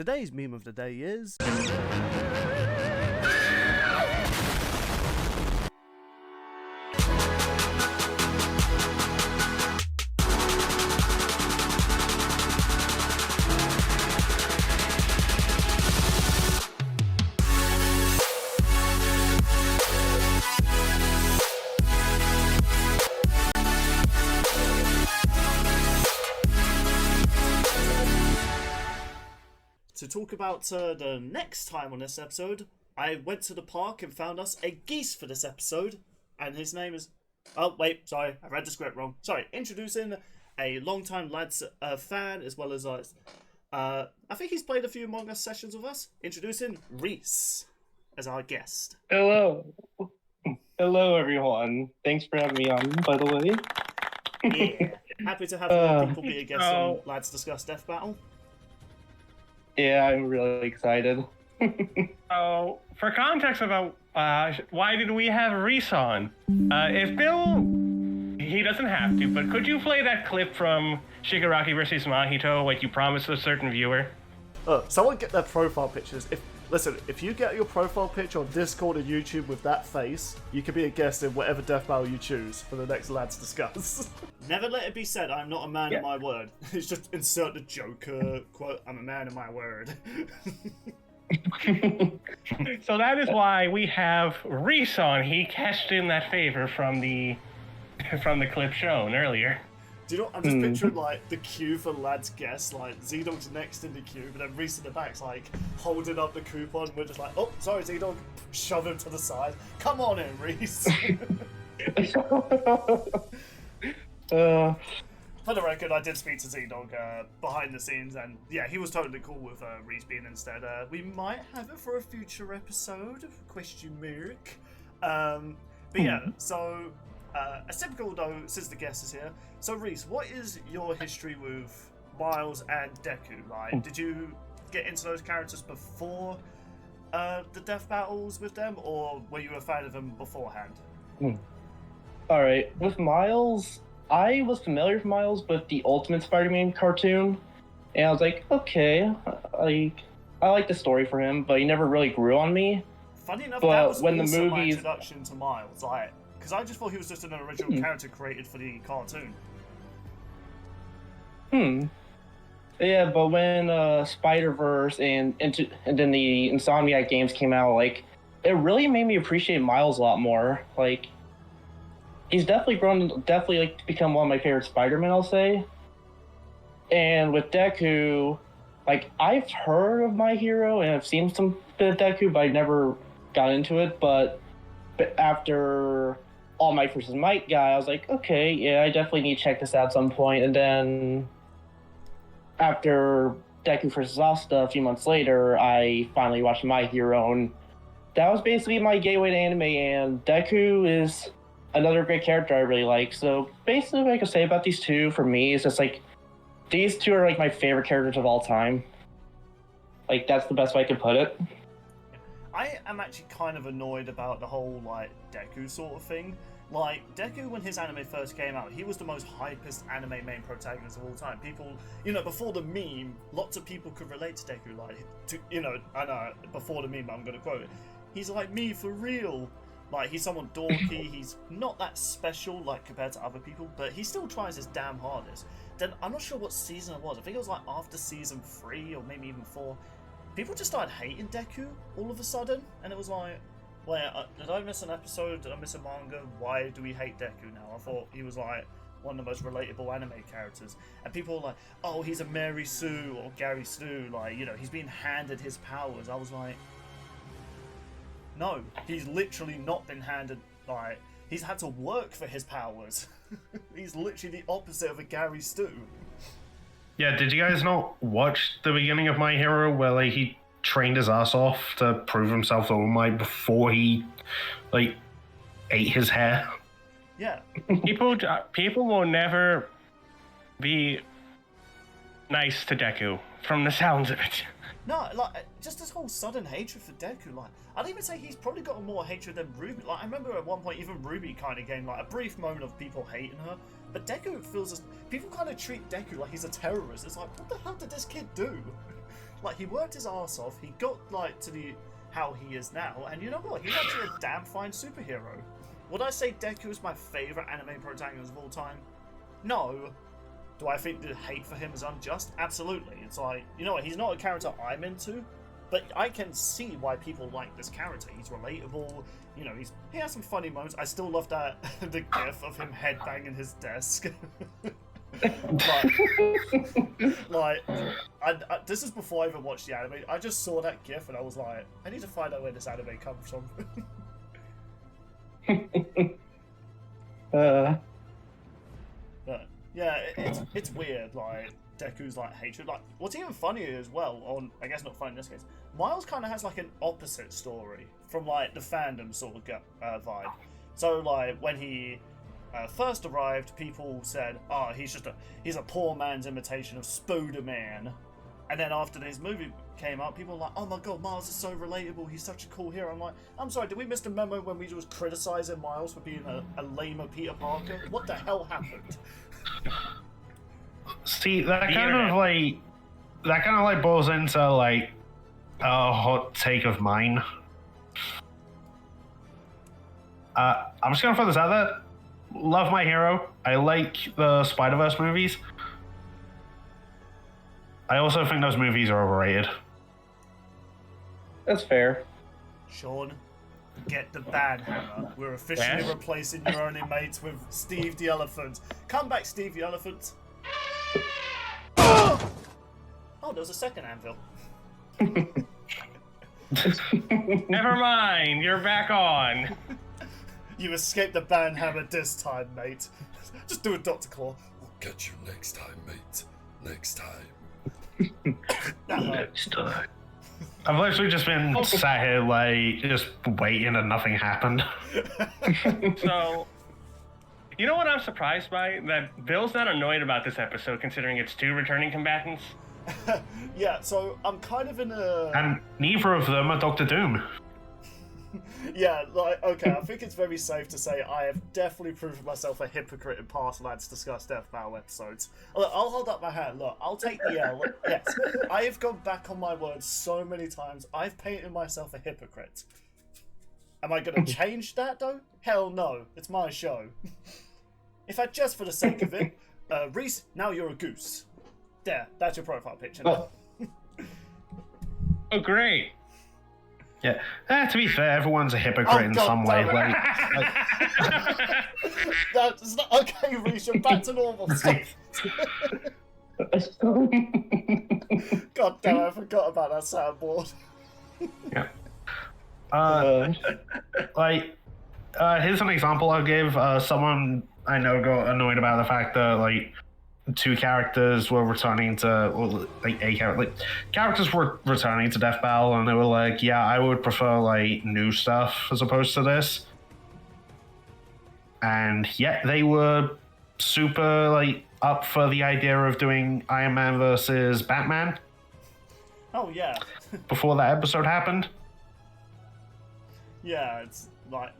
Today's meme of the day is... To talk about the next time on this episode, I went to the park and found us a geese for this episode, and his name is... Oh, wait, sorry, I read the script wrong. Sorry, introducing a long-time Lads fan, as well as... I think he's played a few Among Us sessions with us. Introducing Reese as our guest. Hello. Hello, everyone. Thanks for having me on, by the way. Yeah, happy to have more people be a guest on Lads Discuss Death Battle. Yeah, I'm really excited. So, for context about why did we have Reese on? If Bill, he doesn't have to, but could you play that clip from Shigaraki vs. Mahito like you promised a certain viewer? Someone get their profile pictures. If you get your profile picture on Discord or YouTube with that face, you can be a guest in whatever death battle you choose for the next Lads Discuss. Never let it be said, I'm not a man of my word. It's just insert the Joker quote, I'm a man of my word. So that is why we have Reese on. He cashed in that favor from the clip shown earlier. Do you know what? I'm just picturing like the queue for Lads guests, like Z-Dog's next in the queue, but then Reese in the back's like holding up the coupon. We're just like, oh, sorry, Z-Dog, shove him to the side. Come on in, Reese. For the record, I did speak to Z-Dog behind the scenes, and yeah, he was totally cool with Reese being instead. We might have it for a future episode, question mark. But yeah, so as typical though, since the guest is here, so Reese, what is your history with Miles and Deku? Like, did you get into those characters before the death battles with them, or were you a fan of them beforehand? Alright, with Miles, I was familiar with Miles with the Ultimate Spider-Man cartoon, and I was like, okay, I like the story for him, but he never really grew on me. Funny enough, but that was when also the my movies... introduction to Miles, like, because I just thought he was just an original character created for the cartoon. Yeah, but when Spider-Verse and then the Insomniac games came out, like, it really made me appreciate Miles a lot more. Like, he's definitely grown, like, to become one of my favorite Spider-Man, I'll say. And with Deku, like, I've heard of My Hero and I've seen some bit of Deku, but I never got into it. But after All Might vs. Might guy, I was like, okay, yeah, I definitely need to check this out at some point. And then after Deku vs. Asta a few months later, I finally watched My Hero, and that was basically my gateway to anime, and Deku is another great character I really like. So basically what I can say about these two for me is just like, these two are like my favorite characters of all time. Like, that's the best way I can put it. I am actually kind of annoyed about the whole, like, Deku sort of thing. Like, Deku, when his anime first came out, he was the most hypest anime main protagonist of all time. People, you know, before the meme, lots of people could relate to Deku. Like, I know, before the meme, I'm going to quote it. He's like me for real. Like, he's someone dorky, he's not that special, like, compared to other people, but he still tries his damn hardest. Then, I'm not sure what season it was. I think it was, like, after season 3, or maybe even 4. People just started hating Deku all of a sudden, and it was like, wait, did I miss an episode? Did I miss a manga? Why do we hate Deku now? I thought he was like one of the most relatable anime characters, and people were like, oh, he's a Mary Sue or Gary Stu, like, you know, he's being handed his powers. I was like, no, he's literally not been handed, like, he's had to work for his powers. He's literally the opposite of a Gary Stu. Yeah, did you guys not watch the beginning of My Hero where like he trained his ass off to prove himself to All Might before he like ate his hair? Yeah. People will never be nice to Deku from the sounds of it. No, like, just this whole sudden hatred for Deku, like, I'd even say he's probably got more hatred than Ruby. Like, I remember at one point, even Ruby kind of gained, like, a brief moment of people hating her, but Deku feels as... People kind of treat Deku like he's a terrorist. It's like, what the hell did this kid do? Like, he worked his ass off, he got, like, to the how he is now, and you know what? He's actually a damn fine superhero. Would I say Deku is my favourite anime protagonist of all time? No. Do I think the hate for him is unjust? Absolutely. It's like, you know what, he's not a character I'm into, but I can see why people like this character. He's relatable, you know, he has some funny moments. I still love that, the gif of him headbanging his desk. This is before I even watched the anime. I just saw that gif and I was like, I need to find out where this anime comes from. But yeah, it's weird. Like Deku's like hatred. Like what's even funnier as well, on I guess not funny in this case, Miles kind of has like an opposite story from like the fandom sort of vibe. So like when he first arrived, people said, "Oh, he's a poor man's imitation of Spiderman." And then after his movie came out, people were like, "Oh my god, Miles is so relatable. He's such a cool hero." I'm like, I'm sorry, did we miss the memo when we was criticizing Miles for being a lamer Peter Parker? What the hell happened? See, that kind of like boils into like a hot take of mine. I'm just gonna throw this out there. Love my hero. I like the Spider-Verse movies. I also think those movies are overrated. That's fair. Sean, get the bad hammer. We're officially replacing your only mates with Steve the Elephant. Come back, Steve the Elephant. Oh, there was a second anvil. Never mind, you're back on. You escaped the ban hammer this time, mate. Just do it, Dr. Claw. We'll catch you next time, mate. Next time. Next time. I've literally just been sat here, like, just waiting and nothing happened. So, you know what I'm surprised by? That Bill's not annoyed about this episode, considering it's 2 returning combatants. Yeah, so I'm kind of in a... And neither of them are Doctor Doom. Yeah, like, okay, I think it's very safe to say I have definitely proven myself a hypocrite in past Lads Discuss Death Battle episodes. Look, I'll hold up my hand, look, I'll take the L. Yes, I have gone back on my words so many times, I've painted myself a hypocrite. Am I going to change that, though? Hell no, it's my show. In fact, just for the sake of it, Reese, now you're a goose. There, that's your profile picture now. Oh, great. Yeah. To be fair, everyone's a hypocrite in some way. That's not okay, Reese. You're back to normal. Stop. God damn, I forgot about that soundboard. Yeah. Here's an example I'll give. Someone I know got annoyed about the fact that like 2 characters were returning to, characters were returning to Death Battle, and they were like, "Yeah, I would prefer like new stuff as opposed to this." And yet they were super like up for the idea of doing Iron Man versus Batman. Oh yeah. Before that episode happened. Yeah, it's like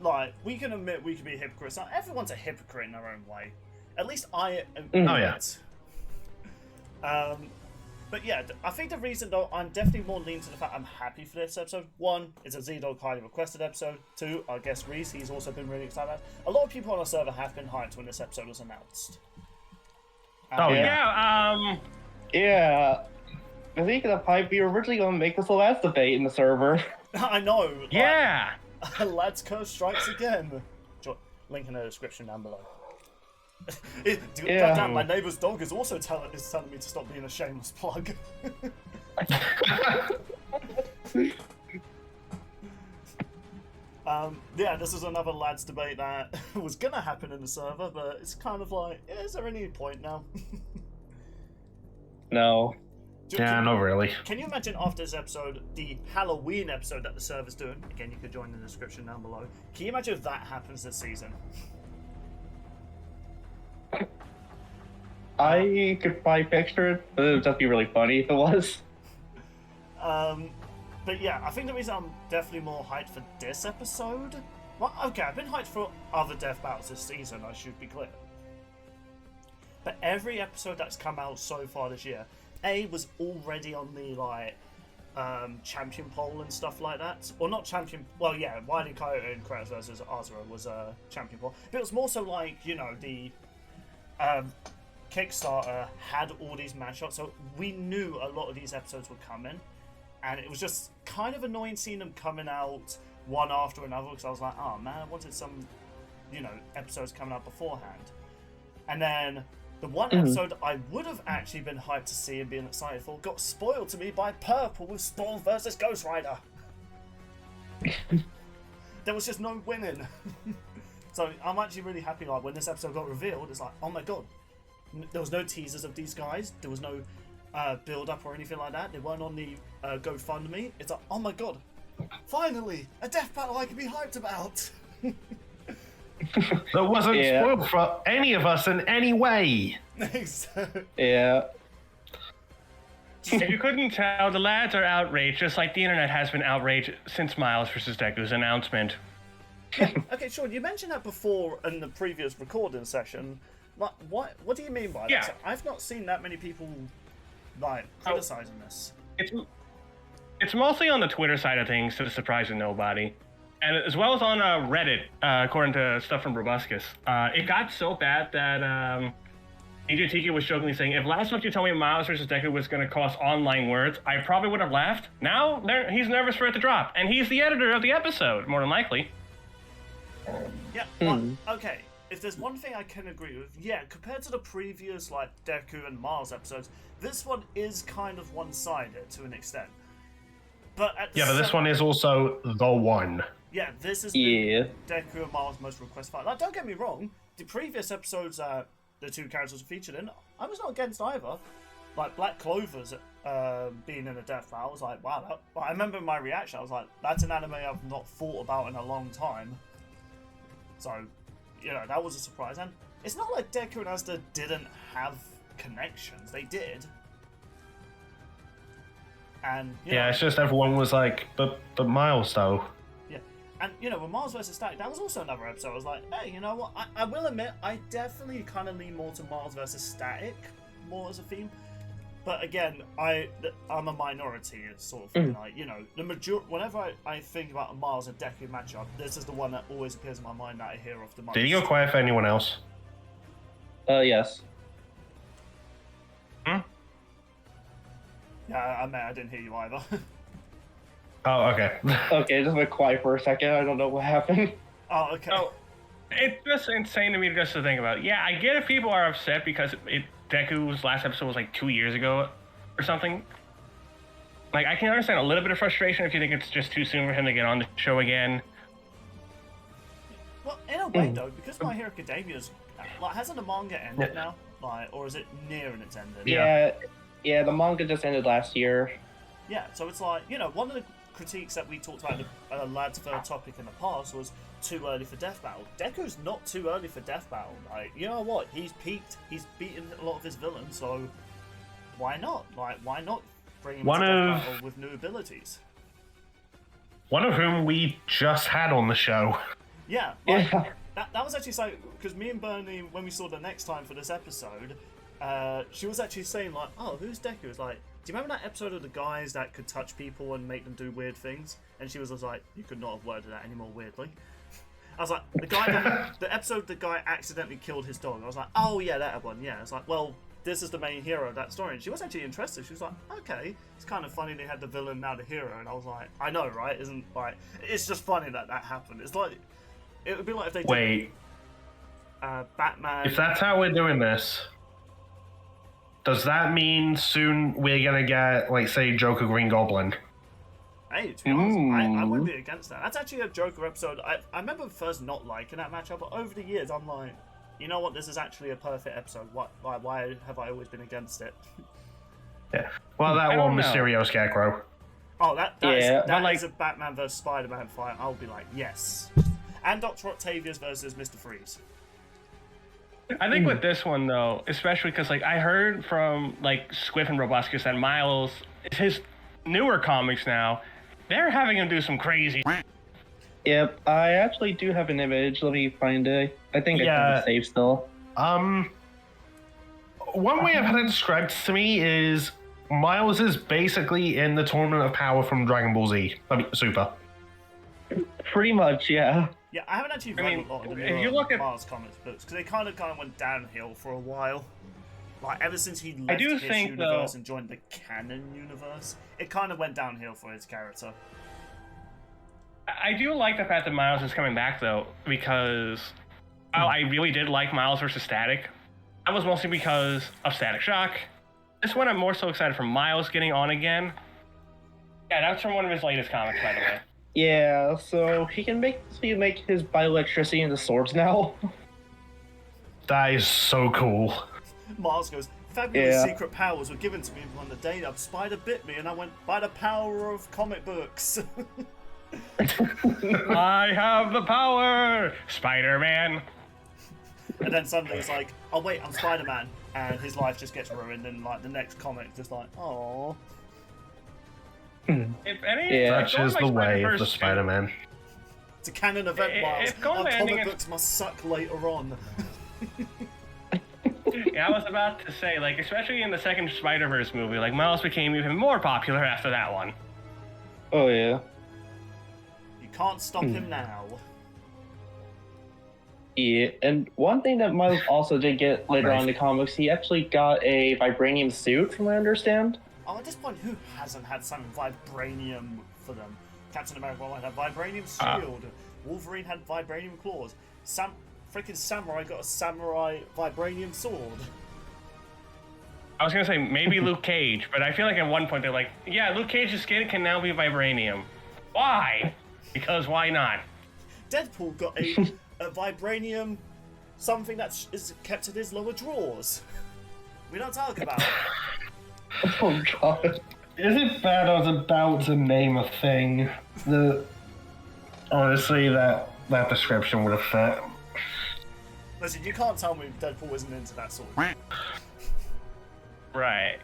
we can admit we can be hypocrites. Now, everyone's a hypocrite in their own way. At least I am. Oh yeah. But yeah, I think the reason though I'm definitely more leaning to the fact I'm happy for this episode. 1, it's a Z-Dog highly requested episode. 2, I guess Reese, he's also been really excited. A lot of people on our server have been hyped when this episode was announced. Yeah. Yeah. I think the pipe we were originally going to make this the last debate in the server. I know. Yeah. Lads Curse strikes again. Link in the description down below. Goddamn, my neighbour's dog is also telling me to stop being a shameless plug. Yeah, this is another lads debate that was gonna happen in the server, but it's kind of like, is there any point now? No. Not really. Can you imagine after this episode, the Halloween episode that the server's doing? Again, you could join in the description down below. Can you imagine if that happens this season? I could probably picture it, but it would just be really funny if it was. But yeah, I think the reason I'm definitely more hyped for this episode... Well, okay, I've been hyped for other death battles this season, I should be clear. But every episode that's come out so far this year, A, was already on the, like, champion poll and stuff like that. Or not champion, well, yeah, Wile E. Coyote and Kratos versus Azura was a champion poll. But it was more so like, you know, the Kickstarter had all these matchups, so we knew a lot of these episodes were coming. And it was just kind of annoying seeing them coming out one after another, because I was like, oh man, I wanted some, you know, episodes coming out beforehand. And then the one episode I would have actually been hyped to see and being excited for got spoiled to me by Purple with Spawn versus Ghost Rider. There was just no winning. So I'm actually really happy, like, when this episode got revealed, it's like, oh my god. There was no teasers of these guys. There was no build-up or anything like that. They weren't on the GoFundMe. It's like, oh my god. Finally! A death battle I can be hyped about! That wasn't spoiled for any of us in any way. Yeah. If you couldn't tell, the lads are outraged, just like the internet has been outraged since Miles vs. Deku's announcement. Okay, Sean, you mentioned that before in the previous recording session. Like, what do you mean by that? Yeah. So I've not seen that many people, like, criticizing this. It's mostly on the Twitter side of things, to the surprise of nobody. And as well as on Reddit, according to stuff from Robuscus. It got so bad that DJ Tiki was jokingly saying, if last month you told me Miles vs. Deku was going to cost online words, I probably would have laughed. Now, he's nervous for it to drop. And he's the editor of the episode, more than likely. Yeah, well, okay. If there's one thing I can agree with, yeah, compared to the previous, like, Deku and Miles episodes, this one is kind of one-sided to an extent. But but this one is also the one. Yeah, this is the Deku and Miles' most requested fight. Like, don't get me wrong, the previous episodes the two characters were featured in, I was not against either. Like, Black Clover's being in a death battle, I was like, wow. I remember my reaction, I was like, that's an anime I've not thought about in a long time. So, you know, that was a surprise. And it's not like Deku and Asta didn't have connections. They did. And, you know, it's just everyone was like, but Miles, though. Yeah. And, you know, with Miles vs. Static, that was also another episode. I was like, hey, you know what? I will admit, I definitely kind of lean more to Miles vs. Static, more as a theme. But again, I'm a minority sort of thing. Like, you know, whenever I think about a Miles and Deku matchup, this is the one that always appears in my mind that I hear of the most. Did you go quiet for anyone else? Yes. Yeah, I didn't hear you either. Oh, okay. Okay, just went quiet for a second. I don't know what happened. Oh, okay. So, it's just insane to me just to think about. Yeah, I get if people are upset because Deku's last episode was like 2 years ago or something. Like, I can understand a little bit of frustration if you think it's just too soon for him to get on the show again. Well, in a way, though, because My Hero Academia's... Like, hasn't the manga ended now? Like, or is it nearing its ending? Yeah, the manga just ended last year. Yeah, so it's like, you know, one of the critiques that we talked about in the lad's third topic in the past was too early for Death Battle. Deku's not too early for Death Battle. Like, you know what? He's peaked. He's beaten a lot of his villains, so why not? Like, why not bring him to Death Battle with new abilities? One of whom we just had on the show. Yeah, like, that was actually so, because me and Bernie, when we saw the next time for this episode, she was actually saying, like, oh, who's Deku? It's like, do you remember that episode of the guys that could touch people and make them do weird things? And she was like, you could not have worded that any more weirdly. I was like, the episode the guy accidentally killed his dog. I was like, oh yeah, that one, yeah. It's like, well, this is the main hero of that story. And she was actually interested. She was like, okay, it's kind of funny they had the villain, now the hero. And I was like, I know, right? Isn't like, it's just funny that happened. It's like, it would be like if they did Batman. If that's how we're doing this, does that mean soon we're gonna get, like, say, Joker Green Goblin? Hey, to be honest, I wouldn't be against that. That's actually a Joker episode. I remember first not liking that matchup, but over the years, I'm like, you know what? This is actually a perfect episode. Why have I always been against it? Yeah. Well, that one, Mysterio Scarecrow. Oh, that is a Batman vs Spiderman fight. I'll be like, yes. And Dr. Octavius versus Mr. Freeze. I think with this one, though, especially because, like, I heard from, like, Squiff and Robuscus that Miles, his newer comics now, they're having him do some crazy... Yep, I actually do have an image. Let me find it. I think I can it saved still. One way I've had it described to me is Miles is basically in the Tournament of Power from Dragon Ball Z. I mean, Super. Pretty much, yeah. Yeah, I haven't actually I read mean, a lot of the if you look at- Miles comics books because they kind of went downhill for a while. Like ever since he left do his think, universe though- and joined the canon universe, it kind of went downhill for his character. I do like the fact that Miles is coming back, though, because I really did like Miles versus Static. That was mostly because of Static Shock. This one, I'm more so excited for Miles getting on again. Yeah, that's from one of his latest comics, by the way. Yeah, so he can make his bioelectricity into swords now. That is so cool. Miles goes, fabulous Yeah. secret powers were given to me on the day a spider bit me, and I went, by the power of comic books. I have the power! Spider-Man! And then suddenly it's like, oh wait, I'm Spider-Man, and his life just gets ruined, and like the next comic, just like, oh. If any, Yeah. if Such is going the by way of Spider-Verse the 2 Spider-Man. It's a canon event, Miles. If going Our by ending comic of- books must suck later on. Yeah, I was about to say, like, especially in the second Spider-Verse movie, like, Miles became even more popular after that one. Oh yeah. You can't stop him now. Yeah, and one thing that Miles also did get later on in the comics, he actually got a vibranium suit, from what I understand. Oh, at this point, who hasn't had some vibranium for them? Captain America had vibranium shield. Wolverine had vibranium claws. Freaking Samurai got a samurai vibranium sword. I was gonna say, maybe Luke Cage, but I feel like at one point they're like, yeah, Luke Cage's skin can now be vibranium. Why? Because why not? Deadpool got a vibranium something that is kept in his lower drawers. We don't talk about it. Oh god. Is it bad I was about to name a thing that honestly that description would have fit? Listen, you can't tell me Deadpool isn't into that sort of. Right.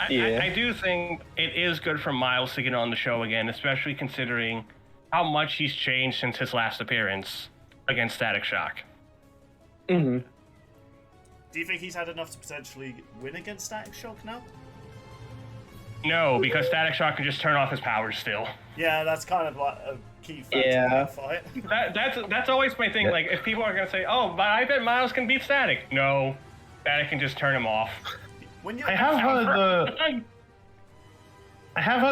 Yeah. I do think it is good for Miles to get on the show again, especially considering how much he's changed since his last appearance against Static Shock. Mm-hmm. Do you think he's had enough to potentially win against Static Shock now? No, because Static Shock can just turn off his powers still. Yeah, that's kind of like a key factor in Yeah. that fight. That's always my thing. Like, if people are gonna say, "Oh, but I bet Miles can beat Static," no, Static can just turn him off. When you I have heard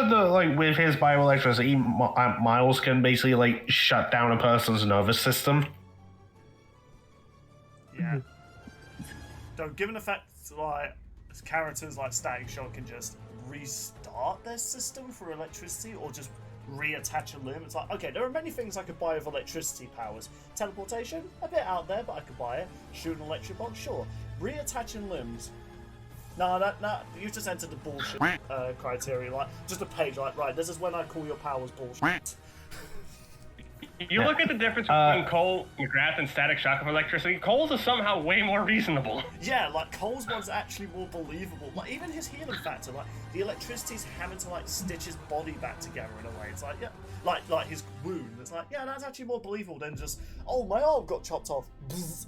the like with his bioelectricity, Miles can basically like shut down a person's nervous system. Yeah. So, given the fact like characters like Static Shock can just restart their system for electricity or just reattach a limb, it's like, okay, there are many things I could buy with electricity powers. Teleportation, a bit out there, but I could buy it. Shoot an electric box, sure. Reattaching limbs. No, you just entered the bullshit criteria. Like, just a page, like, right, this is when I call your powers bullshit. You look at the difference between Cole McGrath and Static Shock of electricity. Cole's is somehow way more reasonable. Yeah, like Cole's one's actually more believable. Like even his healing factor, like the electricity's having to like stitch his body back together in a way. It's like yeah, like his wound. It's like yeah, that's actually more believable than just oh my arm got chopped off. It's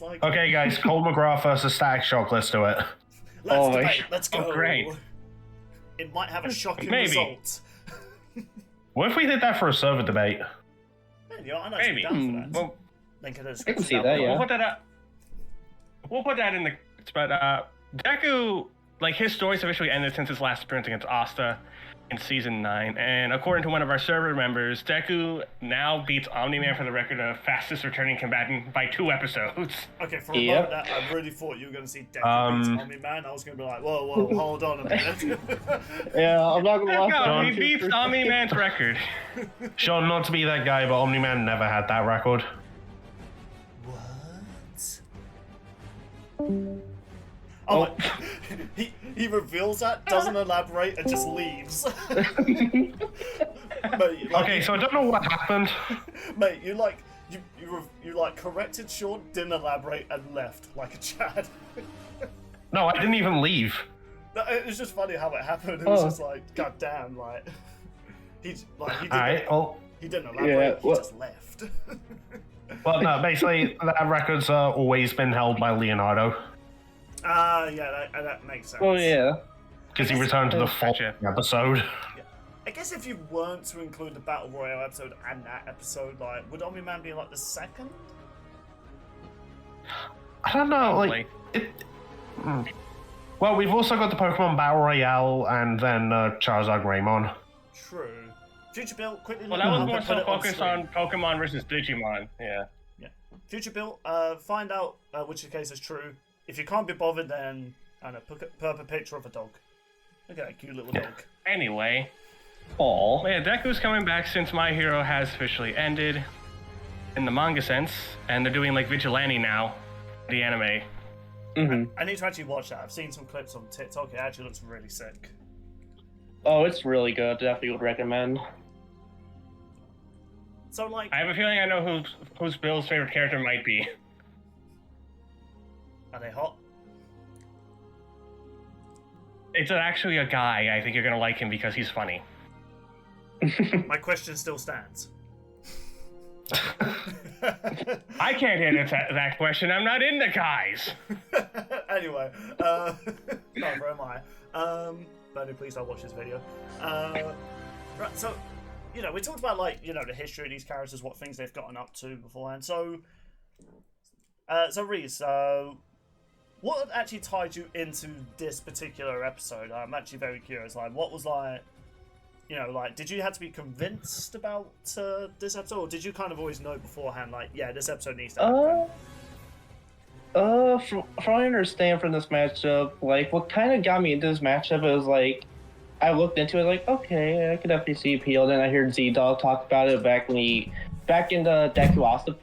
like Okay, guys, Cole McGrath versus Static Shock. Let's do it. let's debate. Let's go. Oh, great. It might have a shocking Maybe. result. What if we did that for a server debate? Man, you know, I'm actually Maybe. down for that. Well, Link in the I can description see down that, below. yeah. we'll put that up. We'll put that in the. But Deku, like his story's officially ended since his last appearance against Asta in season 9, and according to one of our server members, Deku now beats Omni-Man for the record of fastest returning combatant by 2 episodes. Okay, for a Yep. moment, I really thought you were going to see Deku beats Omni-Man. I was going to be like, whoa, hold on a minute. Yeah, I'm not gonna lie. No, he John. beats Omni-Man's record. Sure, not to be that guy, but Omni-Man never had that record. What? Oh, my. He reveals that, doesn't elaborate, and just leaves. Mate, like, Okay, so I don't know what happened. mate, you corrected Sean, didn't elaborate, and left like a Chad. No, I didn't even leave. No, it's just funny how it happened. It was Oh. just like, god damn, like he didn't, Alright, well, he didn't elaborate, Yeah, he well- just left. well, no, basically, that record's always been held by Leonardo. Yeah, that makes sense. Oh yeah. because he returned to the fourth episode. I guess if you weren't to include the Battle Royale episode and that episode, like, would Omni-Man be like the second? I don't know, Probably. Well, we've also got the Pokemon Battle Royale and then Charizard Greymon. True. Future Bill, quickly. Well, look that was up more and put so it focused screen. on Pokemon versus Digimon. Yeah. Future Bill, find out which case is true. If you can't be bothered, then I don't know, put up a picture of a dog. Look at that cute little dog. Anyway, Aw. yeah, Deku's coming back since My Hero has officially ended in the manga sense, and they're doing like Vigilante now, the anime. Mm-hmm. I need to actually watch that. I've seen some clips on TikTok. It actually looks really sick. Oh, it's really good. Definitely would recommend. So, like, I have a feeling I know who's Bill's favorite character might be. are they hot? It's actually a guy. I think you're gonna like him because he's funny. My question still stands. I can't answer that question. I'm not into guys. Anyway, neither am I. Bernie, please don't watch this video. Right, so, you know, we talked about, like, you know, the history of these characters, what things they've gotten up to beforehand. So, Reese, what actually tied you into this particular episode? I'm actually very curious. Like, what was like, you know, like, did you have to be convinced about this episode, or did you kind of always know beforehand, like, yeah, this episode needs to happen? From what I understand from this matchup, like, what kind of got me into this matchup is, like, I looked into it, like, okay, I could definitely see appeal. Then I heard Z-Dog talk about it back in the Deku Asta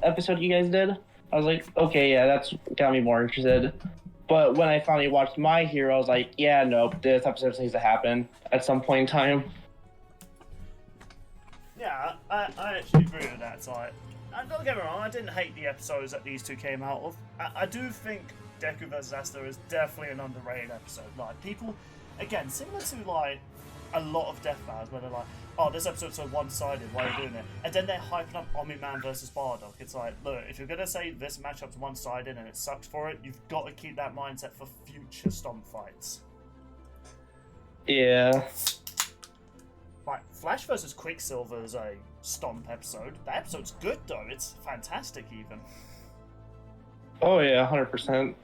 episode you guys did. I was like, okay, yeah, that's got me more interested. But when I finally watched My Hero, I was like, yeah, nope, this episode needs to happen at some point in time. Yeah, I actually agree with that. It's like, don't get me wrong, I didn't hate the episodes that these two came out of. I do think Deku vs. Asta is definitely an underrated episode. Like, people, again, similar to, like, a lot of Death Vows, where they're like, oh, this episode's so one-sided, why are you doing it? And then they're hyping up Omni-Man versus Bardock. It's like, look, if you're going to say this matchup's one-sided and it sucks for it, you've got to keep that mindset for future Stomp fights. Yeah. Like, Flash versus Quicksilver is a Stomp episode. That episode's good, though. It's fantastic, even. Oh, yeah, 100%.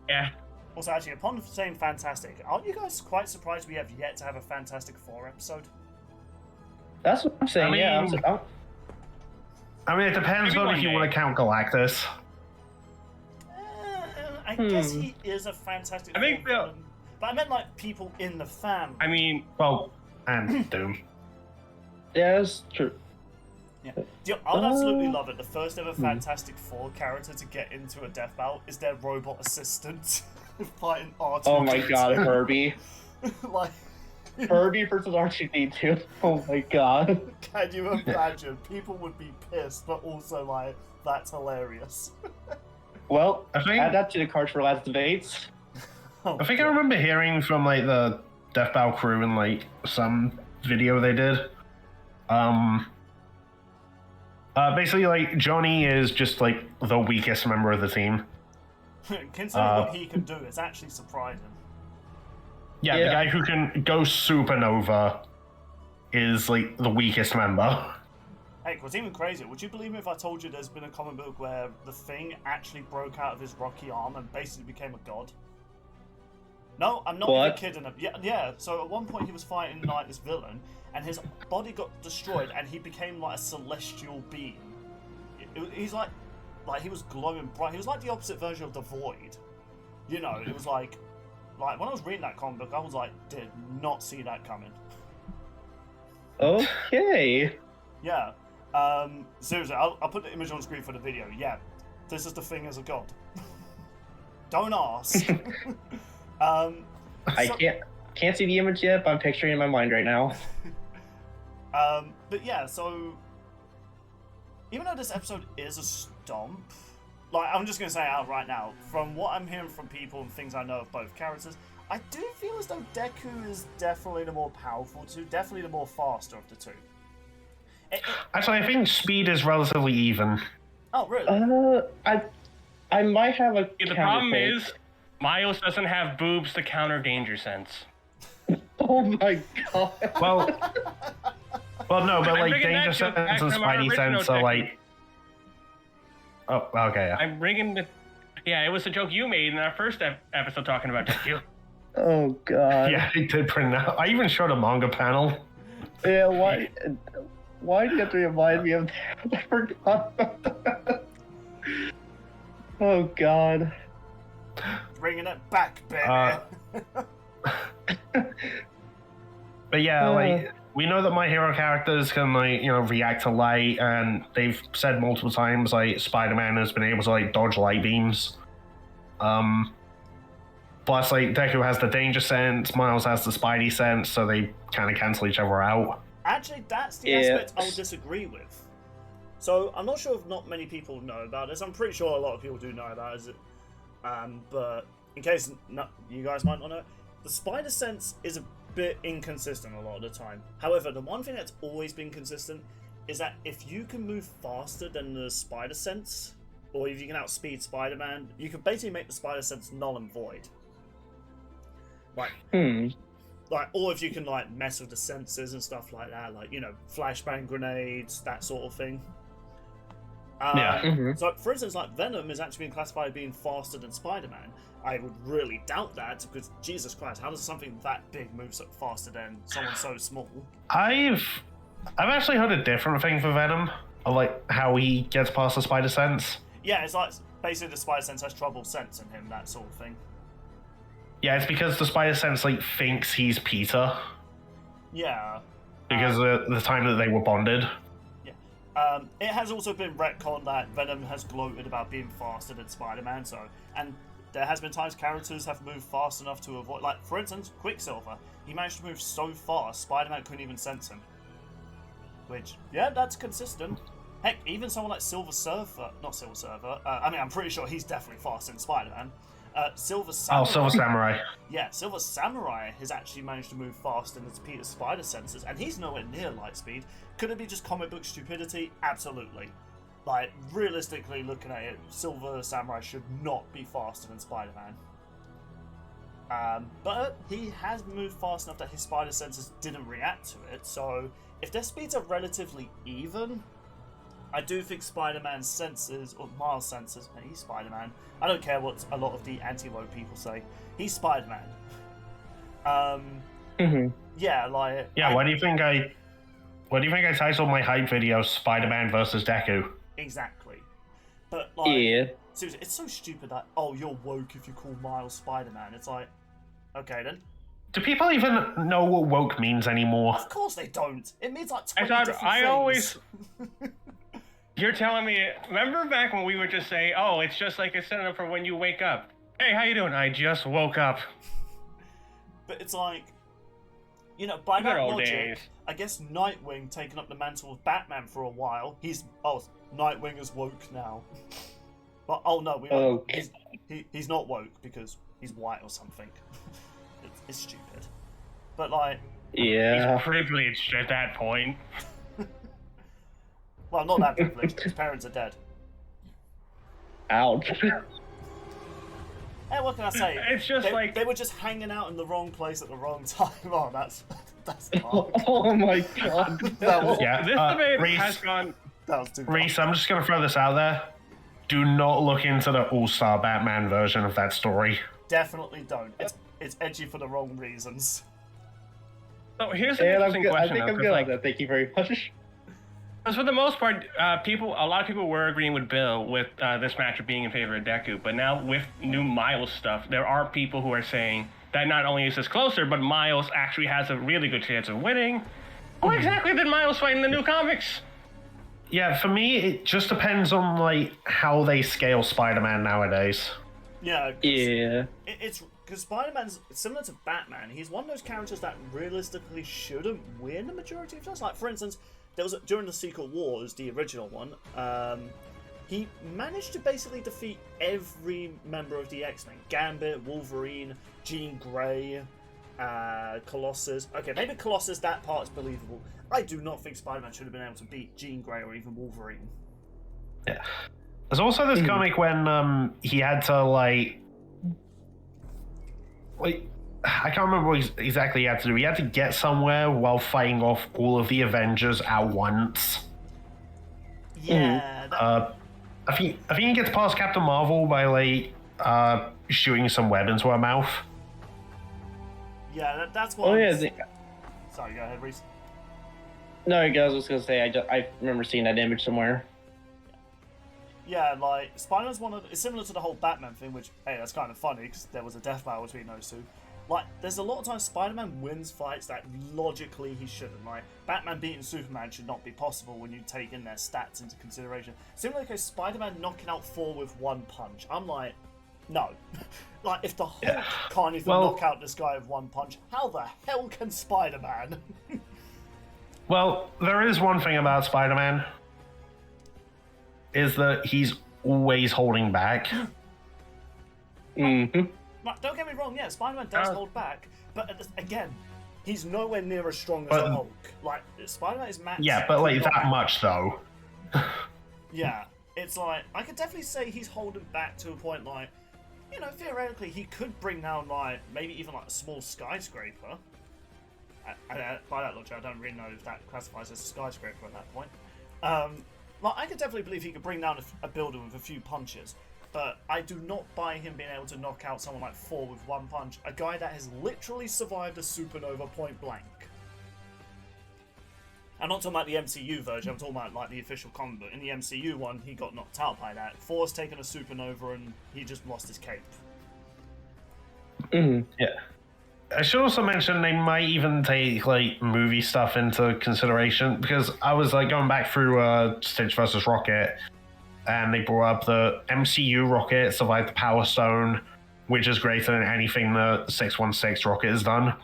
Yeah. Also, actually, upon saying fantastic, aren't you guys quite surprised we have yet to have a Fantastic Four episode? That's what I'm saying, I mean, it depends Maybe on one if you day. want to count Galactus. I guess he is a Fantastic I think Four villain. But I meant, like, people in the family. I mean, Well, and Doom. Yeah, that's true. Yeah. I would absolutely love it. The first ever Fantastic Four character to get into a death bout is their robot assistant fighting R2. Oh my god, Herbie. Like, Herbie versus R2D2. Oh my god. can you imagine? People would be pissed, but also, like, that's hilarious. Well, I think- add that to the cards for last debates. Oh, I think I remember hearing from like the Death Battle crew in like some video they did. Basically, like, Johnny is just like the weakest member of the team. considering what he can do, it's actually surprising. Yeah, Yeah. the guy who can go supernova is like the weakest member. Hey, what's even crazier, would you believe me if I told you there's been a comic book where the Thing actually broke out of his rocky arm and basically became a god? No, I'm not even What? kidding. Yeah, so at one point he was fighting like this villain, and his body got destroyed, and he became like a celestial being. He's like he was glowing bright. He was like the opposite version of the Void. You know, it was like when I was reading that comic book, I was like, did not see that coming. Okay. Yeah. Seriously, I'll put the image on screen for the video. Yeah, this is the Thing as a god. Don't ask. I can't see the image yet, but I'm picturing it in my mind right now. But yeah, so even though this episode is a stomp, like, I'm just gonna say it out right now, from what I'm hearing from people and things I know of both characters, I do feel as though Deku is definitely the more powerful two, definitely the more faster of the two. Actually, I think speed is relatively even. Oh, really? I might have a the problem counterpoint. is Miles doesn't have boobs to counter danger sense. Oh my god. Well, no, but I'm like bringing danger that joke sense back and from our spidey original sense are Deku. like. Oh, okay. Yeah. I'm bringing the. Yeah, it was a joke you made in our first episode talking about Deku. Oh god. Yeah, I did bring that. I even showed a manga panel. Yeah, why do you have to remind me of that? I forgot about that. Oh god. Bringing it back, baby. But yeah, like we know that My Hero characters can react to light, and they've said multiple times like Spider-Man has been able to like dodge light beams. Plus like Deku has the danger sense, Miles has the Spidey sense, so they kind of cancel each other out. Actually, that's the aspect I'll disagree with. So I'm not sure if not many people know about this. I'm pretty sure a lot of people do know about it. But in case you guys might not know, the spider sense is a bit inconsistent a lot of the time. However, the one thing that's always been consistent is that if you can move faster than the spider sense, or if you can outspeed Spider-Man, you can basically make the spider sense null and void. Or if you can like mess with the sensors and stuff like that, like flashbang grenades, that sort of thing. So, for instance, like Venom is actually being classified as being faster than Spider-Man. I would really doubt that because Jesus Christ, how does something that big move so faster than someone so small? I've actually heard a different thing for Venom, of like how he gets past the spider sense. Yeah, it's like basically the spider sense has trouble sensing him, that sort of thing. Yeah, it's because the spider sense like thinks he's Peter. Yeah. Because of the time that they were bonded. It has also been retconned that Venom has gloated about being faster than Spider-Man, and there has been times characters have moved fast enough to avoid, like for instance, Quicksilver. He managed to move so fast, Spider-Man couldn't even sense him. Which, yeah, that's consistent. Heck, even someone like Silver Surfer, I'm pretty sure he's definitely faster than Spider-Man. Silver Samurai. Oh, Silver Samurai. Yeah, Silver Samurai has actually managed to move faster than Peter's spider senses, and he's nowhere near light speed. Could it be just comic book stupidity? Absolutely. Like, realistically looking at it, Silver Samurai should not be faster than Spider-Man. But he has moved fast enough that his spider senses didn't react to it, so if their speeds are relatively even, I do think Spider-Man's senses, or Miles' senses, and he's Spider-Man. I don't care what a lot of the anti-woke people say. He's Spider-Man. Yeah, like. Yeah, why do you think I titled my hype video Spider-Man versus Deku? Exactly. But like, seriously, it's so stupid that you're woke if you call Miles Spider-Man. It's like, okay then. Do people even know what woke means anymore? Of course they don't. It means like 20 different things. I always. You're telling me, remember back when we would just say, oh, it's just like a synonym for when you wake up. Hey, how you doing? I just woke up. But it's like, by that logic, days. I guess Nightwing taking up the mantle of Batman for a while, Nightwing is woke now. But, he's not woke because he's white or something. It's stupid. But like... Yeah. He's privileged at that point. Well, not that privileged. His parents are dead. Ouch. Hey, what can I say? It's just they were just hanging out in the wrong place at the wrong time. Oh, that's dark. Oh my god. This debate has gone. That was too Reese, I'm just gonna throw this out there. Do not look into the All-Star Batman version of that story. Definitely don't. It's edgy for the wrong reasons. So here's an interesting question. I think I'm good on that. Thank you very much. Because for the most part, a lot of people were agreeing with Bill with this matchup being in favor of Deku. But now with new Miles stuff, there are people who are saying that not only is this closer, but Miles actually has a really good chance of winning. Who exactly did Miles fight in the new comics? Yeah, for me, it just depends on like how they scale Spider-Man nowadays. Yeah. Yeah. It's because Spider-Man's similar to Batman. He's one of those characters that realistically shouldn't win the majority of times. Like, for instance, there was during the Secret Wars, the original one. He managed to basically defeat every member of the X-Men: Gambit, Wolverine, Jean Grey, Colossus. Okay, maybe Colossus. That part's believable. I do not think Spider-Man should have been able to beat Jean Grey or even Wolverine. Yeah. There's also this comic when he had to like like, I can't remember what exactly he had to do. He had to get somewhere while fighting off all of the Avengers at once. Yeah. I think he gets past Captain Marvel by like shooting some web into her mouth. Yeah, that's what. Oh yeah. Sorry, go ahead, Reese. No, I was just gonna say I remember seeing that image somewhere. Yeah, like Spider-Man's it's similar to the whole Batman thing, which hey, that's kind of funny because there was a death battle between those two. Like, there's a lot of times Spider-Man wins fights that logically he shouldn't. Like, Batman beating Superman should not be possible when you take in their stats into consideration. Similar case, Spider-Man knocking out Thor with one punch. I'm like, no. Like, if the Hulk can't even knock out this guy with one punch, how the hell can Spider-Man? Well, there is one thing about Spider-Man, is that he's always holding back. Mm-hmm. Like, don't get me wrong, yeah, Spider-Man does hold back, but again, he's nowhere near as strong as the Hulk. Like, Spider-Man is matched. Yeah, but like that much though. Yeah, it's like, I could definitely say he's holding back to a point like, you know, theoretically he could bring down like, maybe even like a small skyscraper. By that logic, I don't really know if that classifies as a skyscraper at that point. Like, I could definitely believe he could bring down a building with a few punches. But I do not buy him being able to knock out someone like Thor with one punch. A guy that has literally survived a supernova point blank. I'm not talking about the MCU version, I'm talking about like the official comic book. In the MCU one, he got knocked out by that. Thor's taken a supernova and he just lost his cape. Mm-hmm. Yeah. I should also mention they might even take like movie stuff into consideration, because I was like going back through Stitch vs. Rocket, and they brought up the MCU Rocket survived the Power Stone, which is greater than anything the 616 Rocket has done.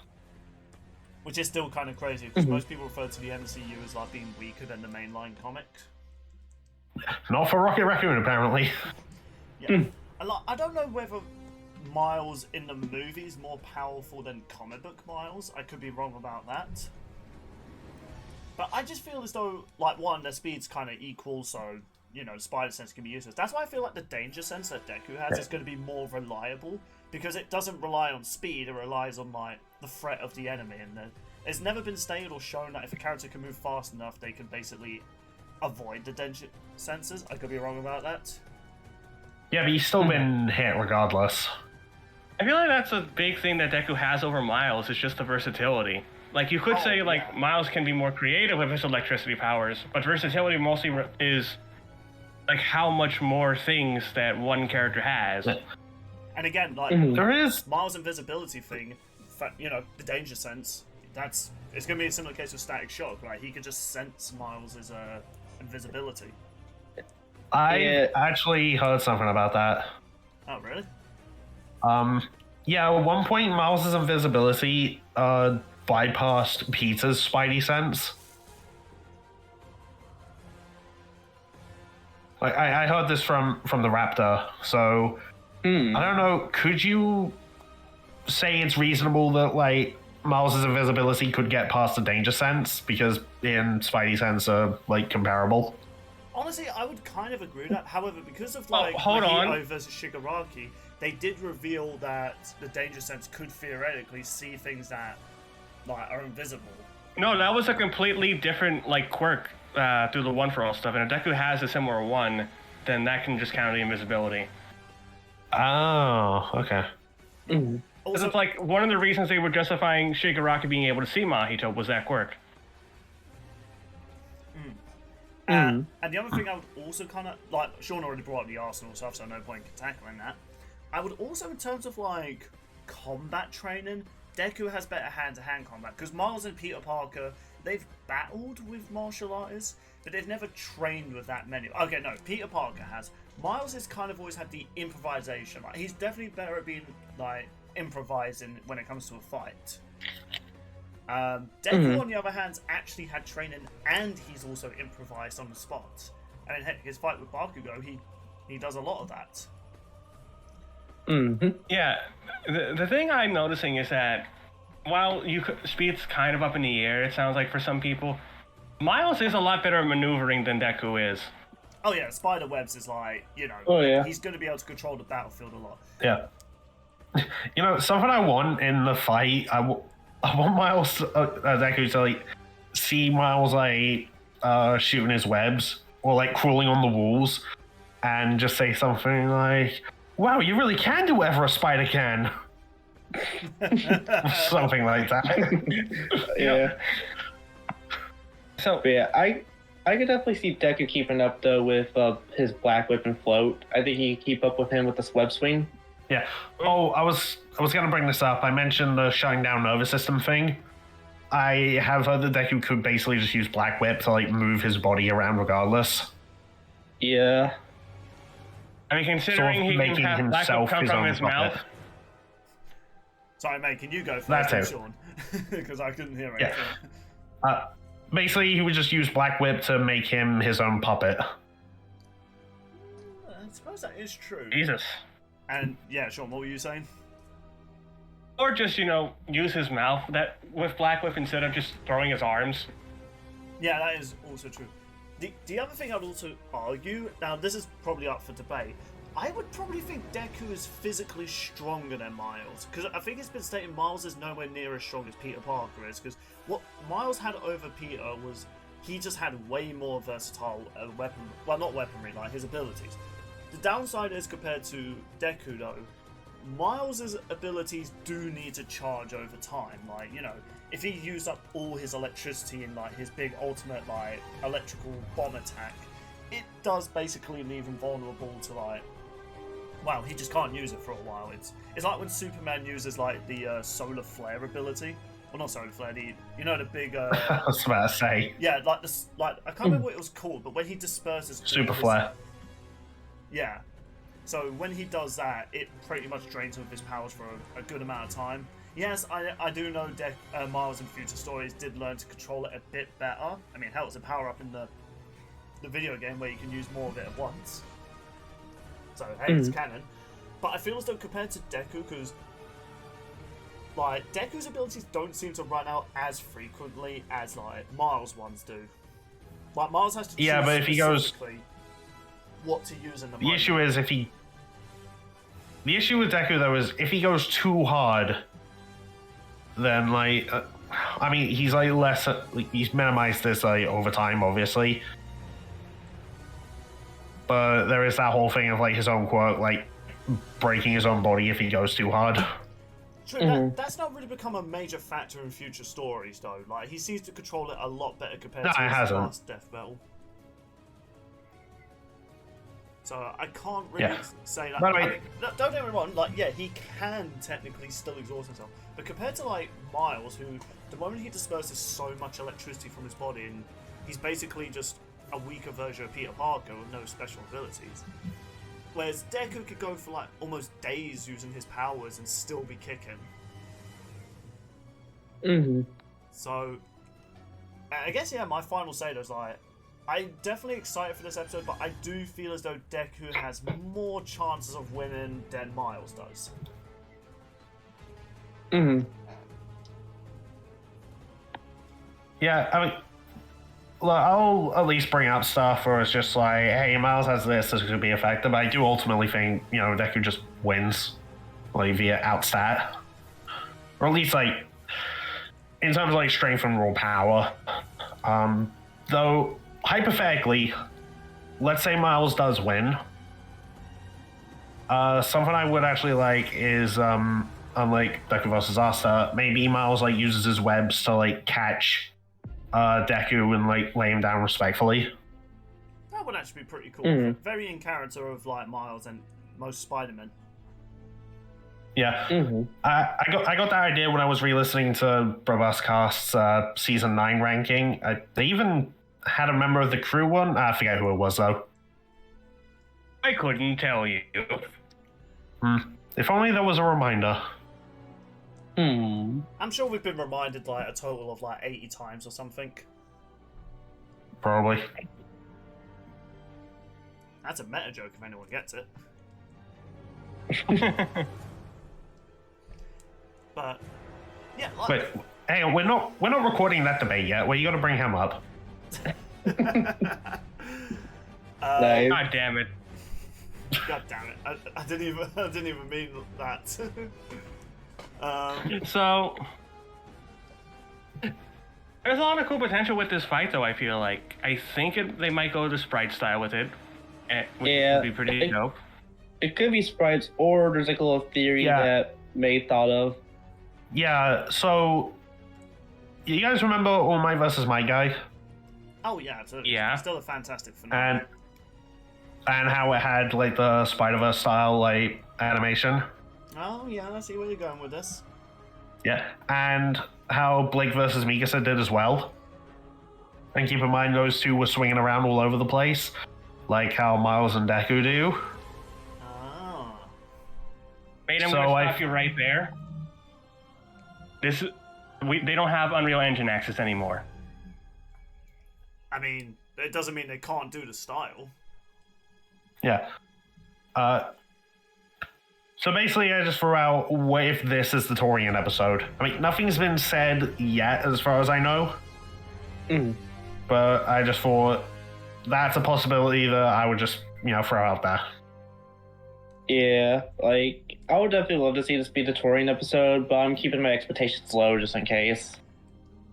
Which is still kind of crazy, because most people refer to the MCU as like being weaker than the mainline comic. Not for Rocket Raccoon, apparently. Yeah. I don't know whether Miles in the movie is more powerful than comic book Miles. I could be wrong about that. But I just feel as though, like, one, their speed's kind of equal, so you know, the spider sense can be useless. That's why I feel like the danger sense that Deku has is going to be more reliable, because it doesn't rely on speed, it relies on like the threat of the enemy, and it's never been stated or shown that if a character can move fast enough, they can basically avoid the danger senses. I could be wrong about that. Yeah, but he's still been hit regardless. I feel like that's a big thing that Deku has over Miles, is just the versatility. Like, you could say, like, Miles can be more creative with his electricity powers, but versatility mostly is like how much more things that one character has. And again, like, there is Miles' invisibility thing, you know, the danger sense, it's going to be a similar case with Static Shock, right? He could just sense Miles' invisibility. I actually heard something about that. Oh, really? Yeah, at one point Miles' invisibility bypassed Peter's Spidey sense. Like, I heard this from the Raptor, so I don't know, could you say it's reasonable that, like, Miles' invisibility could get past the danger sense, because in Spidey sense are, like, comparable? Honestly, I would kind of agree with that. However, because of, like, hold on. Magneto versus Shigaraki, they did reveal that the danger sense could theoretically see things that, like, are invisible. No, that was a completely different, like, quirk through the One For All stuff, and if Deku has a similar one, then that can just count the invisibility. Oh, okay. Because it's like, one of the reasons they were justifying Shigaraki being able to see Mahito was that quirk. And the other thing I would also kind of, like, Sean already brought up the Arsenal stuff, so no point in tackling that. I would also, in terms of, like, combat training, Deku has better hand-to-hand combat, because Miles and Peter Parker, they've battled with martial artists, but they've never trained with that many. Okay, no, Peter Parker has. Miles has kind of always had the improvisation. Like, he's definitely better at being, like, improvising when it comes to a fight. Deku, on the other hand, actually had training, and he's also improvised on the spot. I mean, heck, his fight with Bakugo, he does a lot of that. Yeah, the thing I'm noticing is that while speed's kind of up in the air, it sounds like for some people, Miles is a lot better at maneuvering than Deku is. Oh yeah, Spider Webs is like, you know, he's going to be able to control the battlefield a lot. Yeah. You know, something I want in the fight, I want Miles Deku to like see Miles like shooting his webs or like crawling on the walls, and just say something like, "Wow, you really can do whatever a spider can." Something like that. Yeah. So But yeah, I could definitely see Deku keeping up though with his Black Whip and Float. I think he could keep up with him with the web swing. Yeah. Oh, I was gonna bring this up. I mentioned the shutting down nervous system thing. I have heard that Deku could basically just use Black Whip to like move his body around regardless. Yeah. I mean, considering he can making have Black Whip himself come his from own his mouth. puppet. Sorry, mate, can you go That first, too. Sean? Because I couldn't hear Yeah. anything. Basically, he would just use Black Whip to make him his own puppet. I suppose that is true. Jesus. And yeah, Sean, what were you saying? Or just, use his mouth with Black Whip instead of just throwing his arms. Yeah, that is also true. The other thing I would also argue, now this is probably up for debate, I would probably think Deku is physically stronger than Miles. Because I think it's been stated Miles is nowhere near as strong as Peter Parker is. Because what Miles had over Peter was he just had way more versatile weapon. Well, not weaponry, like his abilities. The downside is compared to Deku though, Miles' abilities do need to charge over time. Like, if he used up all his electricity in like his big ultimate like electrical bomb attack, it does basically leave him vulnerable to like, wow, he just can't use it for a while. It's like when Superman uses like the solar flare ability. Well, not solar flare, the big I was about to say. yeah, like this, like I can't remember what it was called, but when he disperses all Super his- Flare. yeah. So when he does that, it pretty much drains him of his powers for a good amount of time. Yes, I do know Miles in future stories did learn to control it a bit better. I mean, hell, it's a power up in the video game where you can use more of it at once. So, hey, it's canon. But I feel as though compared to Deku, because like Deku's abilities don't seem to run out as frequently as like Miles' ones do. Like Miles has to choose Yeah, but if he goes- specifically what to use in the The moment. issue is the issue with Deku though is if he goes too hard, then like, I mean, he's like less. He's minimized this like over time, obviously. But there is that whole thing of like his own quirk, like breaking his own body if he goes too hard. True, that's not really become a major factor in future stories, though. Like, he seems to control it a lot better compared No, to it his hasn't. last death battle. So I can't really say that. By the way- I mean, don't get me wrong. Like, yeah, he can technically still exhaust himself, but compared to like Miles, who the moment he disperses so much electricity from his body, and he's basically just a weaker version of Peter Parker with no special abilities. Whereas Deku could go for like almost days using his powers and still be kicking. So, I guess my final say is like, I'm definitely excited for this episode, but I do feel as though Deku has more chances of winning than Miles does. Yeah, I mean, look, I'll at least bring up stuff where it's just like, hey, Miles has this could be effective. But I do ultimately think, Deku just wins, like, via outstat. Or at least, like, in terms of, like, strength and raw power. Though, hypothetically, let's say Miles does win. Something I would actually like is, unlike Deku vs. Asta, maybe Miles, like, uses his webs to, like, catch Deku and like lay him down respectfully. That would actually be pretty cool. Very in character of like Miles and most Spider-Man. Yeah, I got that idea when I was re-listening to Robustcast's season 9 ranking. They even had a member of the crew one. I forget who it was though. I couldn't tell you. If only there was a reminder. I'm sure we've been reminded like a total of like 80 times or something. Probably. That's a meta joke if anyone gets it. But yeah, like, Wait, hey, we're not recording that debate yet. Well, you got to bring him up. Nice. God damn it. God damn it! I didn't even mean that. So there's a lot of cool potential with this fight, though. I feel like they might go the sprite style with it, which would be pretty dope. It could be sprites, or there's like a little theory that May thought of. Yeah. So you guys remember All Might versus Might Guy? Oh yeah, absolutely. Yeah. It's still a fantastic finale. And how it had like the Spider-Verse style like animation. Oh yeah, I see where you're going with this. Yeah, and how Blake versus Mikasa did as well. And keep in mind those two were swinging around all over the place, like how Miles and Deku do. Ah. Wait, I'm gonna stop you right there. They don't have Unreal Engine access anymore. I mean, it doesn't mean they can't do the style. Yeah. So basically, I just threw out what if this is the Torian episode. I mean, nothing's been said yet, as far as I know. But I just thought that's a possibility that I would just, throw out there. Yeah, like, I would definitely love to see this be the Torian episode, but I'm keeping my expectations low just in case.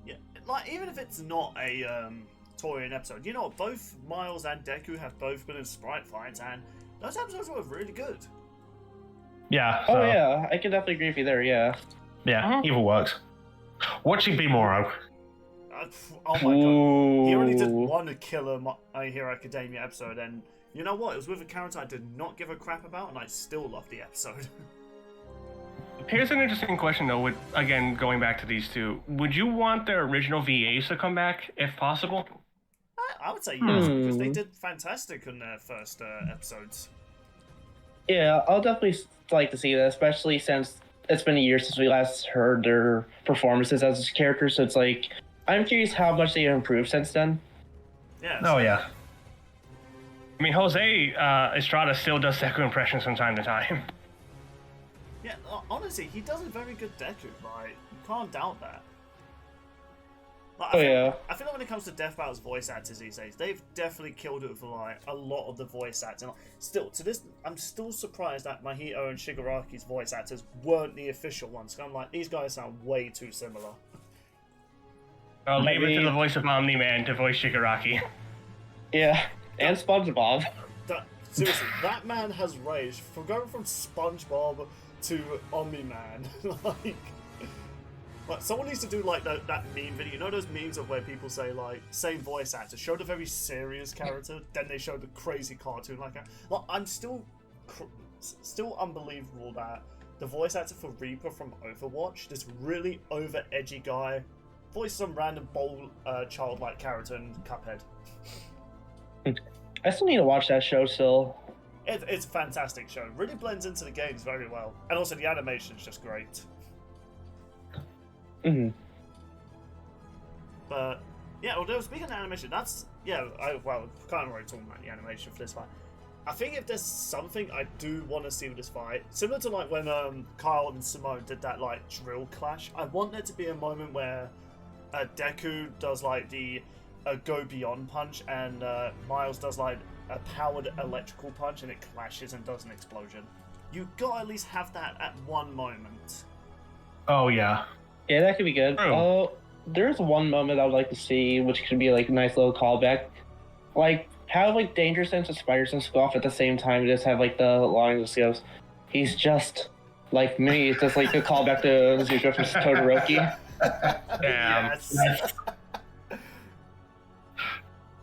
Yeah, like, even if it's not a Torian episode, both Miles and Deku have both been in sprite fights, and those episodes were really good. Yeah. Oh, yeah, I can definitely agree with you there, yeah. Yeah, either works. Watching Bimoro. Oh my god. He already did one killer My Hero Academia episode, and you know what? It was with a character I did not give a crap about, and I still loved the episode. Here's an interesting question, though, again, going back to these two. Would you want their original VAs to come back, if possible? I would say yes, because they did fantastic in their first episodes. Yeah, I'll definitely like to see that, especially since it's been a year since we last heard their performances as characters, so it's like, I'm curious how much they have improved since then. Yeah. Oh, yeah. I mean, Jose Estrada still does Deku impressions from time to time. Yeah, honestly, he does a very good Deku, right? You can't doubt that. Like, I feel like when it comes to Death Battle's voice actors these days, they've definitely killed it with like a lot of the voice acting. Still, to this, I'm still surprised that Mahito and Shigaraki's voice actors weren't the official ones. I'm like, these guys sound way too similar. I'll leave it to the voice of Omni-Man to voice Shigaraki. Yeah, and SpongeBob. Seriously, that man has raged from going from SpongeBob to Omni-Man. Like, someone needs to do like that meme video. You know those memes of where people say like, same voice actor, showed a very serious character, then they showed a crazy cartoon like that. Like, I'm still unbelievable that the voice actor for Reaper from Overwatch, this really over edgy guy, voiced some random bold childlike character in Cuphead. I still need to watch that show still. It's a fantastic show. Really blends into the games very well, and also the animation's just great. But yeah, although speaking of animation, I can't already talk about the animation for this fight. I think if there's something I do want to see with this fight, similar to like when Kyle and Simone did that like drill clash, I want there to be a moment where Deku does like the go beyond punch, and Miles does like a powered electrical punch, and it clashes and does an explosion. You gotta at least have that at one moment. Oh yeah. Yeah, that could be good. There's one moment I would like to see, which could be like a nice little callback. Like, have like Danger Sense and Spider Sense go off at the same time, just have like the line that goes, he's just like me. It's just like a callback to Izuku from Todoroki. Yes.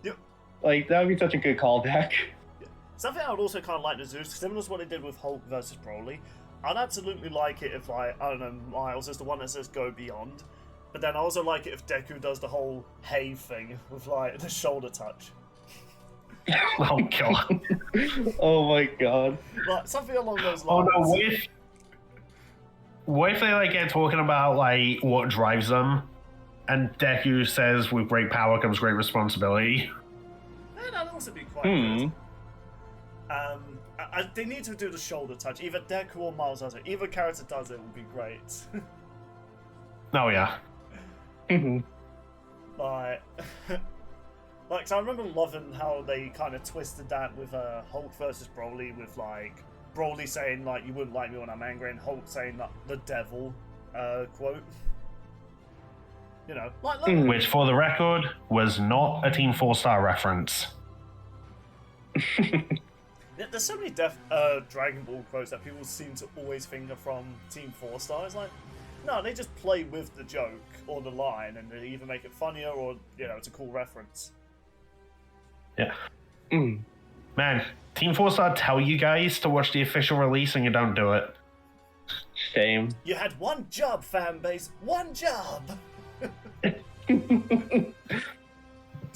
Yep. Like, that would be such a good callback. Something I would also kind of like to do, similar to what they did with Hulk versus Broly. I'd absolutely like it if, like, I don't know, Miles is the one that says go beyond. But then I also like it if Deku does the whole hey thing with, like, the shoulder touch. Oh, God. Oh, my God. Like, something along those lines. Oh, no, what if they, like, get talking about, like, what drives them, and Deku says, with great power comes great responsibility? Yeah, that'd also be quite good. They need to do the shoulder touch. Either Deku or Miles does it. Either character does it would be great. Oh, yeah. Like, Like, so I remember loving how they kind of twisted that with Hulk versus Broly, with like Broly saying like you wouldn't like me when I'm angry, and Hulk saying like the devil quote. You know, like Which, for the record, was not a Team 4-Star reference. There's so many Dragon Ball quotes that people seem to always think are from Team 4-Star. It's like, no, they just play with the joke or the line, and they either make it funnier or, you know, it's a cool reference. Yeah. Man, Team 4-Star tell you guys to watch the official release and you don't do it. Shame. You had one job, fan base. One job! Do you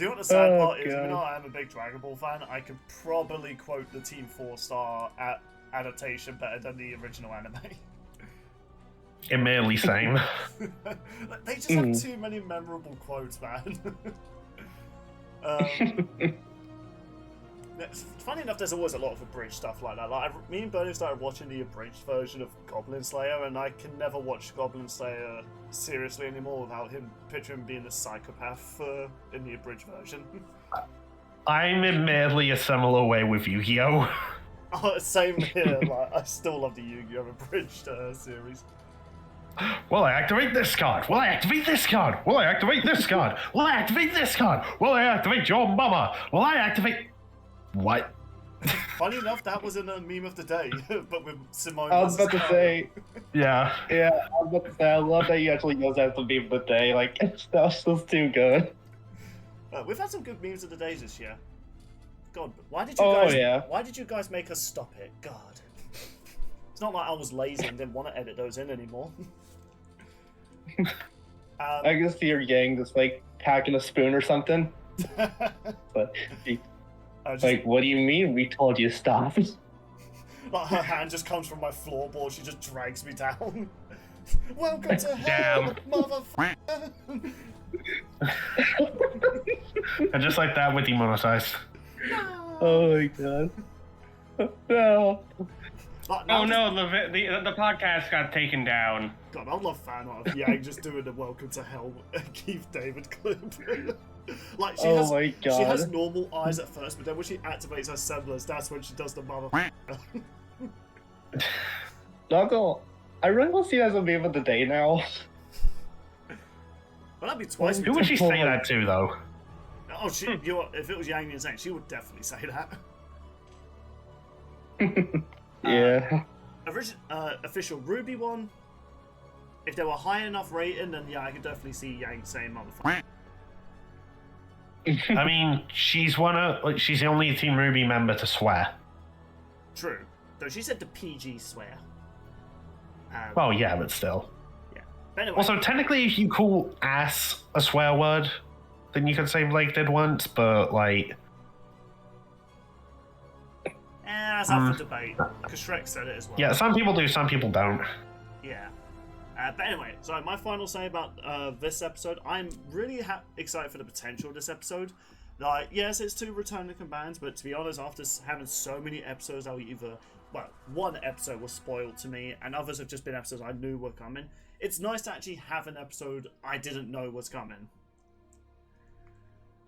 know what the sad part is? Even though I am a big Dragon Ball fan, I could probably quote the Team 4-Star adaptation better than the original anime. Admittedly, same. They just have too many memorable quotes, man. Funny enough, there's always a lot of abridged stuff like that. Like, me and Bernie started watching the abridged version of Goblin Slayer, and I can never watch Goblin Slayer seriously anymore without him picturing being a psychopath in the abridged version. I'm admittedly a similar way with Yu-Gi-Oh! Oh, same here. Like, I still love the Yu-Gi-Oh! Abridged series. Will I activate this card? Will I activate this card? Will I activate this card? Will I activate this card? Will I activate your mama? Will I activate... What? Funny enough, that was in a meme of the day, but with Simone. I was about to say... Yeah. Yeah, I was about to say, I love that you actually use that as the meme of the day. Like, that was just too good. We've had some good memes of the days this year. God, why did you guys make us stop it? God. It's not like I was lazy and didn't want to edit those in anymore. I can see your gang just like packing a spoon or something. But like, what do you mean? We told you to stop. Like, her hand just comes from my floorboard. She just drags me down. Welcome to hell, motherfucker. And just like that, we're demonetized. Oh my god. No. Oh no, the podcast got taken down. God, I love fan art of Yang just doing the Welcome to Hell Keith David clip. Like, she has normal eyes at first, but then when she activates her semblance, that's when she does the motherfucker. I really want to see that as a meme of the day now. Well, that'd be twice. Who would she say that to, though? Oh, if it was Yang Insane, she would definitely say that. Yeah. Official Ruby one. If they were high enough rating, then yeah, I could definitely see Yang saying motherfucker. I mean, she's the only Team Ruby member to swear. True. Though she said the PG swear. Well, yeah, but still. Yeah. But anyway. Also, technically, if you call ass a swear word, then you could say Blake did once, but like... That's up for debate, because Shrek said it as well. Yeah, some people do, some people don't. Yeah. But anyway, so my final say about this episode, I'm really excited for the potential of this episode. Like, yes, it's 2 returning combatants, but to be honest, after having so many episodes, one episode was spoiled to me, and others have just been episodes I knew were coming. It's nice to actually have an episode I didn't know was coming.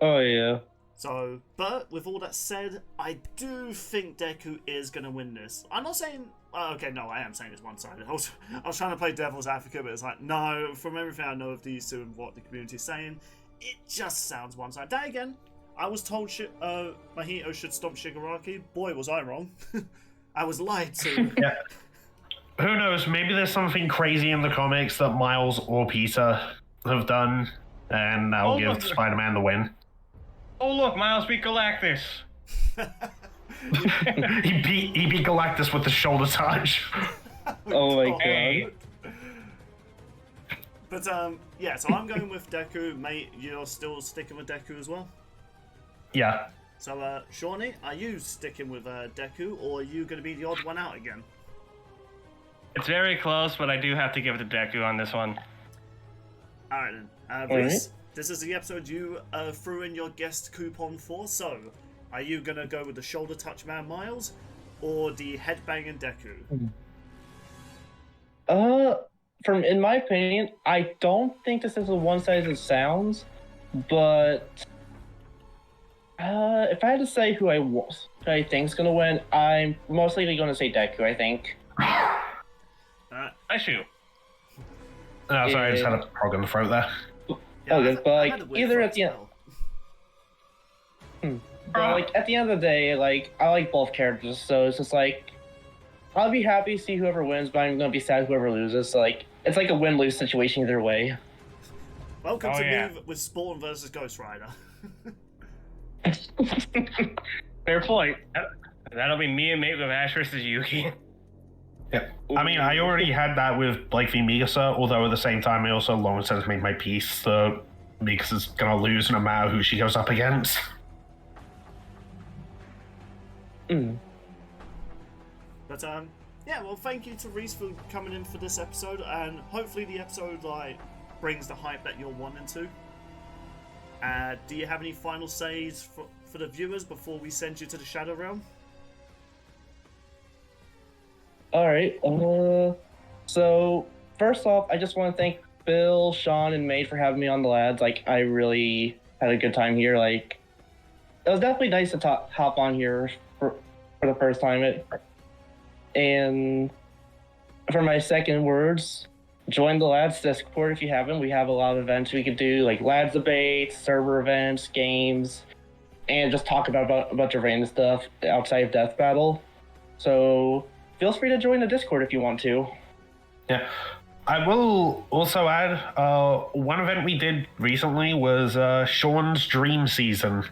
Oh, yeah. So, but with all that said, I do think Deku is going to win this. I'm not saying... okay, no, I am saying it's one-sided. I was trying to play devil's advocate, but it's like, no, from everything I know of these two and what the community is saying, it just sounds one-sided. Then again, I was told Mahito should stop Shigaraki. Boy, was I wrong. I was lied to. Yeah. Who knows? Maybe there's something crazy in the comics that Miles or Peter have done, and that'll give Spider-Man the win. Oh look, Miles beat Galactus. he beat Galactus with the shoulder touch. Oh my god. But yeah, so I'm going with Deku, mate. You're still sticking with Deku as well? Yeah. So, Shawnee, are you sticking with Deku, or are you going to be the odd one out again? It's very close, but I do have to give it to Deku on this one. Alright then. Reese, this is the episode you threw in your guest coupon for, so are you going to go with the shoulder touch man Miles, or the headbanging Deku? In my opinion, I don't think this is as one-sided as it sounds, but If I had to say who I think's gonna win, I'm most likely going to say Deku. I think. I shoot. No, sorry, I just had a frog in the throat there. Oh, good, but I had a like weird either thought at the as end, well. but like at the end of the day, like I like both characters, so it's just like I'll be happy to see whoever wins, but I'm gonna be sad whoever loses. So like it's like a win-lose situation either way. Welcome Oh, to yeah. Move with Spawn versus Ghost Rider. Fair point. That'll be me and Mate with Ash versus Yuki. Yeah. I mean, I already had that with Blake v Mikasa, although at the same time, I also long since made my peace, so Mikasa's gonna lose no matter who she goes up against. But yeah, well, thank you to Reese for coming in for this episode, and hopefully the episode like brings the hype that you're wanting to. Do you have any final says for the viewers before we send you to the Shadow Realm? All right. So first off, I just want to thank Bill, Sean, and Made for having me on the lads. Like, I really had a good time here. Like, it was definitely nice to hop on here for the first time. And for my second words, join the lads Discord if you haven't. We have a lot of events we could do, like lads debates, server events, games, and just talk about a bunch of random stuff outside of Death Battle. So feel free to join the Discord if you want to. Yeah. I will also add, one event we did recently was Sean's Dream Season.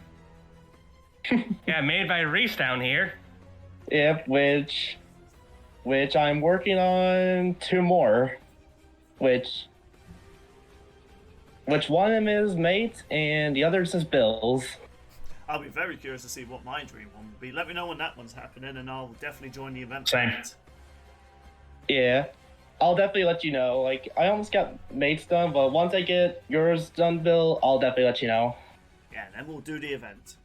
Yeah, made by Reese down here. Yep, which I'm working on 2 more. Which one of them is Mate and the other is Bill's. I'll be very curious to see what my dream one will be. Let me know when that one's happening, and I'll definitely join the event. Same. Yeah, I'll definitely let you know. Like, I almost got Mate's done, but once I get yours done, Bill, I'll definitely let you know. Yeah, then we'll do the event.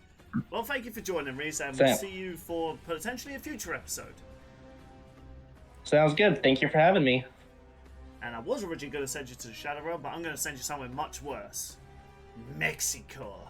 Well, thank you for joining, Reese, and Sam. we'll see you for potentially a future episode. Sounds good. Thank you for having me. And I was originally going to send you to the Shadow Realm, but I'm going to send you somewhere much worse. Mexico.